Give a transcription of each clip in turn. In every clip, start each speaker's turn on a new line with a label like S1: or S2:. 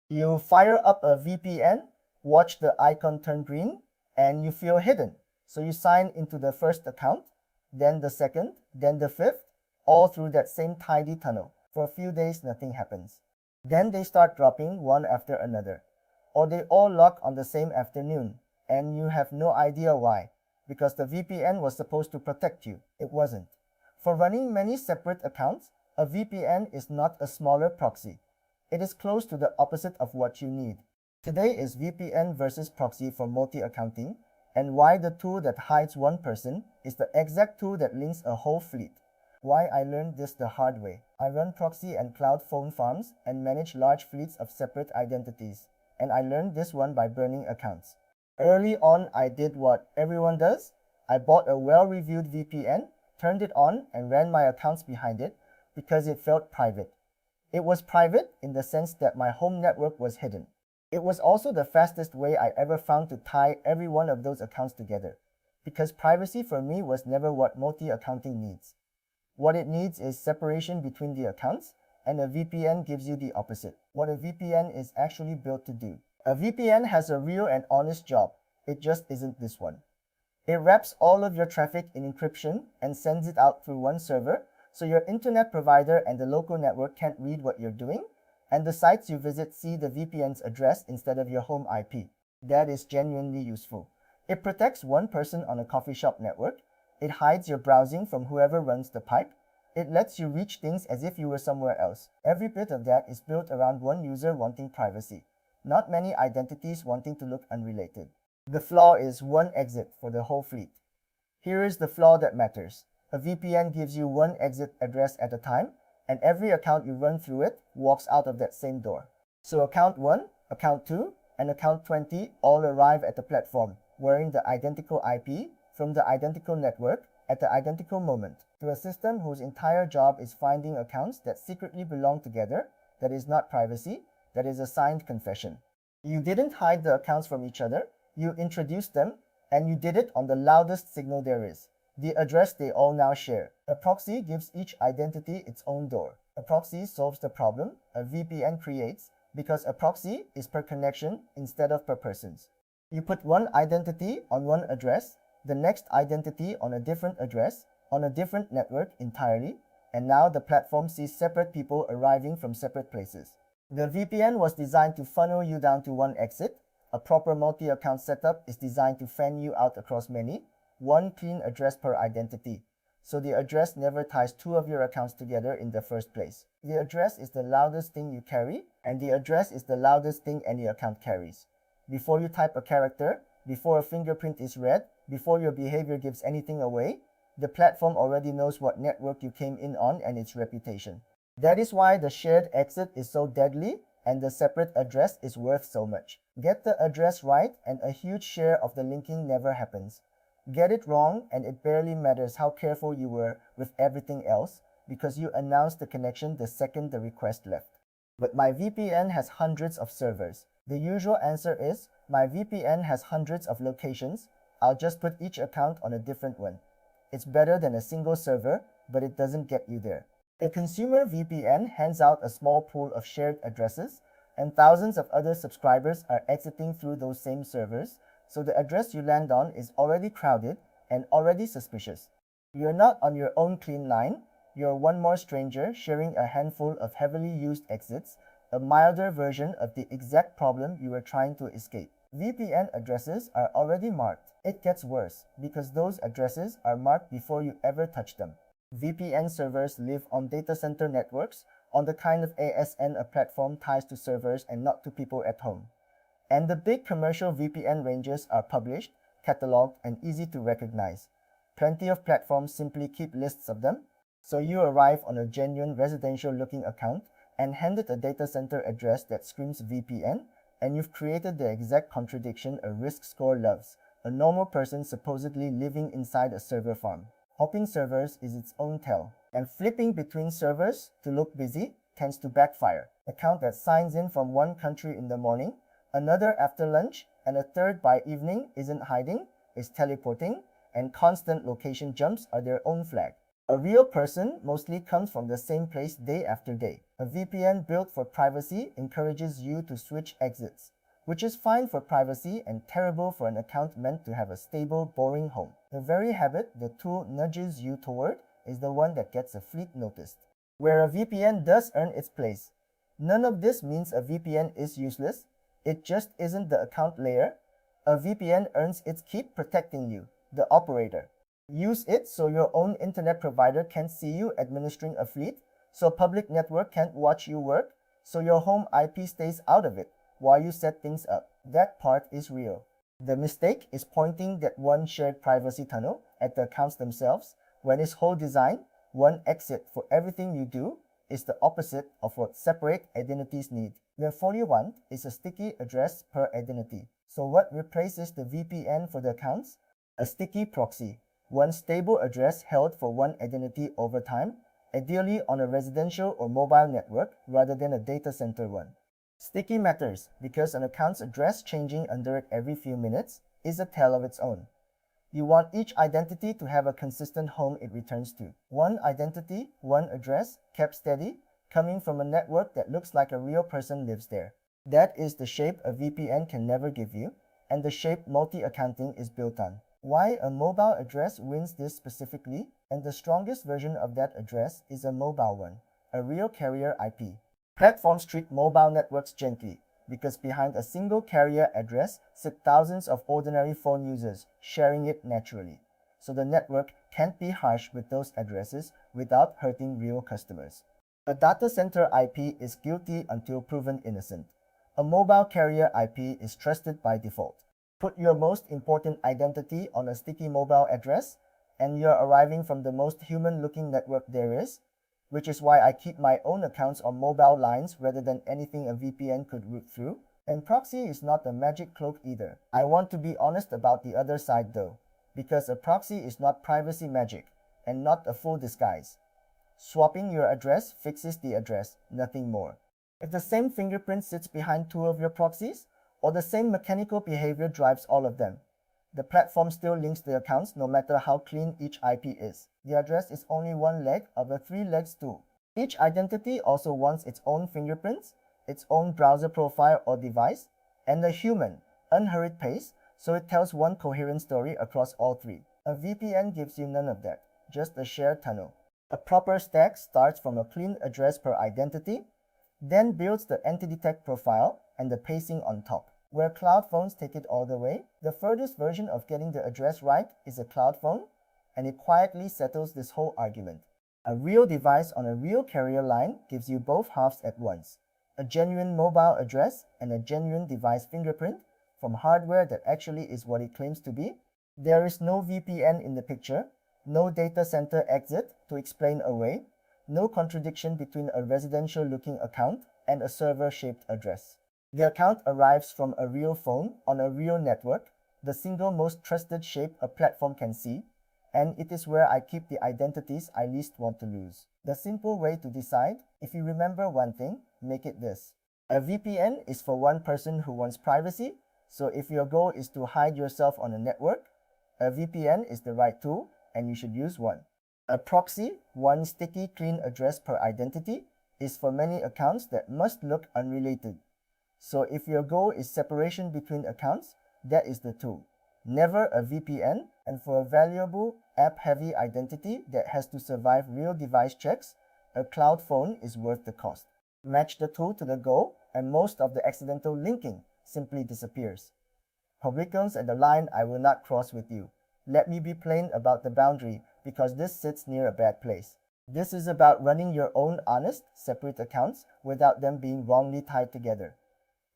S1: You fire up a VPN, watch the icon turn green, and you feel hidden. So you sign into the first account, then the second, then the fifth, all through that same tidy tunnel. For a few days, nothing happens. Then they start dropping one after another. Or they all lock on the same afternoon, and you have no idea why, because the VPN was supposed to protect you. It wasn't. For running many separate accounts, a VPN is not a smaller proxy. It is close to the opposite of what you need. Today is VPN versus proxy for multi-accounting, and why the tool that hides one person is the exact tool that links a whole fleet. Why I learned this the hard way. I run proxy and cloud phone farms and manage large fleets of separate identities, and I learned this one by burning accounts. Early on, I did what everyone does. I bought a well-reviewed VPN, turned it on, and ran my accounts behind it because it felt private. It was private in the sense that my home network was hidden. It was also the fastest way I ever found to tie every one of those accounts together, because privacy for me was never what multi-accounting needs. What it needs is separation between the accounts, and a VPN gives you the opposite, what a VPN is actually built to do. A VPN has a real and honest job. It just isn't this one. It wraps all of your traffic in encryption and sends it out through one server, so your internet provider and the local network can't read what you're doing, and the sites you visit see the VPN's address instead of your home IP. That is genuinely useful. It protects one person on a coffee shop network. It hides your browsing from whoever runs the pipe. It lets you reach things as if you were somewhere else. Every bit of that is built around one user wanting privacy, not many identities wanting to look unrelated. The flaw is one exit for the whole fleet. Here is the flaw that matters. A VPN gives you one exit address at a time, and every account you run through it walks out of that same door. So account 1, account 2, and account 20 all arrive at the platform, wearing the identical IP from the identical network at the identical moment, to a system whose entire job is finding accounts that secretly belong together, that is not privacy, that is a signed confession. You didn't hide the accounts from each other, you introduced them, and you did it on the loudest signal there is, the address they all now share. A proxy gives each identity its own door. A proxy solves the problem a VPN creates because a proxy is per connection instead of per persons. You put one identity on one address, the next identity on a different address, on a different network entirely, and now the platform sees separate people arriving from separate places. The VPN was designed to funnel you down to one exit. A proper multi-account setup is designed to fan you out across many, one clean address per identity, so the address never ties two of your accounts together in the first place. The address is the loudest thing you carry, and the address is the loudest thing any account carries. Before you type a character, before a fingerprint is read, before your behavior gives anything away, the platform already knows what network you came in on and its reputation. That is why the shared exit is so deadly and the separate address is worth so much. Get the address right and a huge share of the linking never happens. Get it wrong and it barely matters how careful you were with everything else because you announced the connection the second the request left. But my VPN has hundreds of servers. The usual answer is, my VPN has hundreds of locations, I'll just put each account on a different one. It's better than a single server, but it doesn't get you there. A consumer VPN hands out a small pool of shared addresses, and thousands of other subscribers are exiting through those same servers, so the address you land on is already crowded and already suspicious. You're not on your own clean line, you're one more stranger sharing a handful of heavily used exits, a milder version of the exact problem you were trying to escape. VPN addresses are already marked. It gets worse, because those addresses are marked before you ever touch them. VPN servers live on data center networks, on the kind of ASN a platform ties to servers and not to people at home. And the big commercial VPN ranges are published, cataloged, and easy to recognize. Plenty of platforms simply keep lists of them, so you arrive on a genuine residential-looking account and hand it a data center address that screams VPN, and you've created the exact contradiction a risk score loves, a normal person supposedly living inside a server farm. Hopping servers is its own tell, and flipping between servers to look busy tends to backfire. Account that signs in from one country in the morning, another after lunch, and a third by evening isn't hiding, is teleporting, and constant location jumps are their own flag. A real person mostly comes from the same place day after day. A VPN built for privacy encourages you to switch exits, which is fine for privacy and terrible for an account meant to have a stable, boring home. The very habit the tool nudges you toward is the one that gets a fleet noticed, where a VPN does earn its place. None of this means a VPN is useless, it just isn't the account layer. A VPN earns its keep protecting you, the operator. Use it so your own internet provider can't see you administering a fleet, so public network can't watch you work, so your home IP stays out of it while you set things up. That part is real. The mistake is pointing that one shared privacy tunnel at the accounts themselves when its whole design, one exit for everything you do, is the opposite of what separate identities need. Therefore, you want is a sticky address per identity. So what replaces the VPN for the accounts? A sticky proxy, one stable address held for one identity over time, ideally on a residential or mobile network rather than a data center one. Sticky matters because an account's address changing under it every few minutes is a tale of its own. You want each identity to have a consistent home it returns to. One identity, one address, kept steady, coming from a network that looks like a real person lives there. That is the shape a VPN can never give you, and the shape multi-accounting is built on. Why a mobile address wins this specifically, and the strongest version of that address is a mobile one, a real carrier IP. Platforms treat mobile networks gently, because behind a single carrier address sit thousands of ordinary phone users sharing it naturally. So the network can't be harsh with those addresses without hurting real customers. A data center IP is guilty until proven innocent. A mobile carrier IP is trusted by default. Put your most important identity on a sticky mobile address, and you're arriving from the most human-looking network there is, which is why I keep my own accounts on mobile lines rather than anything a VPN could route through. And proxy is not a magic cloak either. I want to be honest about the other side though, because a proxy is not privacy magic, and not a full disguise. Swapping your address fixes the address, nothing more. If the same fingerprint sits behind two of your proxies, or the same mechanical behavior drives all of them, the platform still links the accounts no matter how clean each IP is. The address is only one leg of a three-leg stool. Each identity also wants its own fingerprints, its own browser profile or device, and a human, unhurried pace, so it tells one coherent story across all three. A VPN gives you none of that, just a shared tunnel. A proper stack starts from a clean address per identity, then builds the antidetect profile and the pacing on top. Where cloud phones take it all the way, the furthest version of getting the address right is a cloud phone, and it quietly settles this whole argument. A real device on a real carrier line gives you both halves at once, a genuine mobile address and a genuine device fingerprint from hardware that actually is what it claims to be. There is no VPN in the picture, no data center exit to explain away, no contradiction between a residential-looking account and a server-shaped address. The account arrives from a real phone on a real network, the single most trusted shape a platform can see, and it is where I keep the identities I least want to lose. The simple way to decide, if you remember one thing, make it this. A VPN is for one person who wants privacy, so if your goal is to hide yourself on a network, a VPN is the right tool and you should use one. A proxy, one sticky clean address per identity, is for many accounts that must look unrelated. So if your goal is separation between accounts, that is the tool. Never a VPN, and for a valuable app-heavy identity that has to survive real device checks, a cloud phone is worth the cost. Match the tool to the goal, and most of the accidental linking simply disappears. Publicans at the line I will not cross with you. Let me be plain about the boundary, because this sits near a bad place. This is about running your own honest, separate accounts without them being wrongly tied together.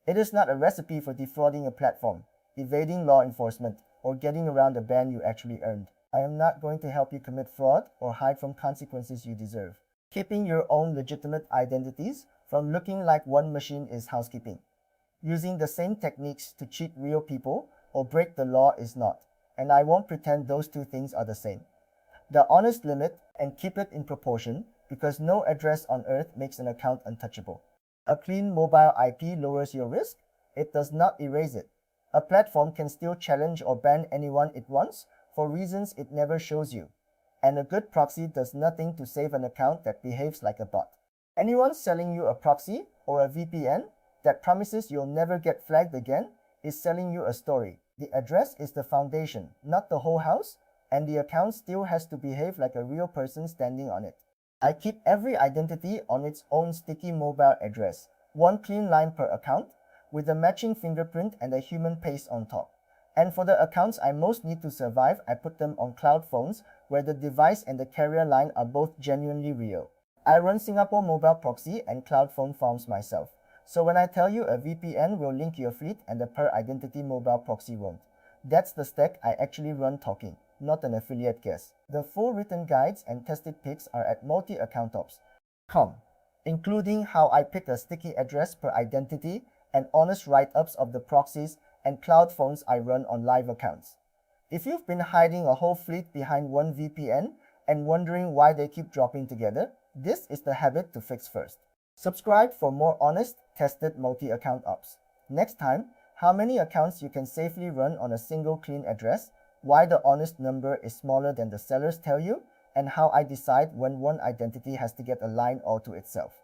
S1: It is not a recipe for defrauding a platform, evading law enforcement, or getting around a ban you actually earned. I am not going to help you commit fraud or hide from consequences you deserve. Keeping your own legitimate identities from looking like one machine is housekeeping. Using the same techniques to cheat real people or break the law is not, and I won't pretend those two things are the same. The honest limit, and keep it in proportion, because no address on earth makes an account untouchable. A clean mobile IP lowers your risk, it does not erase it. A platform can still challenge or ban anyone it wants for reasons it never shows you. And a good proxy does nothing to save an account that behaves like a bot. Anyone selling you a proxy or a VPN that promises you'll never get flagged again is selling you a story. The address is the foundation, not the whole house, and the account still has to behave like a real person standing on it. I keep every identity on its own sticky mobile address, one clean line per account, with a matching fingerprint and a human paste on top. And for the accounts I most need to survive, I put them on cloud phones where the device and the carrier line are both genuinely real. I run Singapore Mobile Proxy and Cloud Phone Farms myself. So when I tell you a VPN will link your fleet and the per identity mobile proxy won't. That's the stack I actually run talking, not an affiliate guess. The full written guides and tested picks are at multiaccountops.com, including how I pick a sticky address per identity and honest write-ups of the proxies and cloud phones I run on live accounts. If you've been hiding a whole fleet behind one VPN and wondering why they keep dropping together, this is the habit to fix first. Subscribe for more honest, tested multi-account ops. Next time, how many accounts you can safely run on a single clean address, why the honest number is smaller than the sellers tell you, and how I decide when one identity has to get a line all to itself.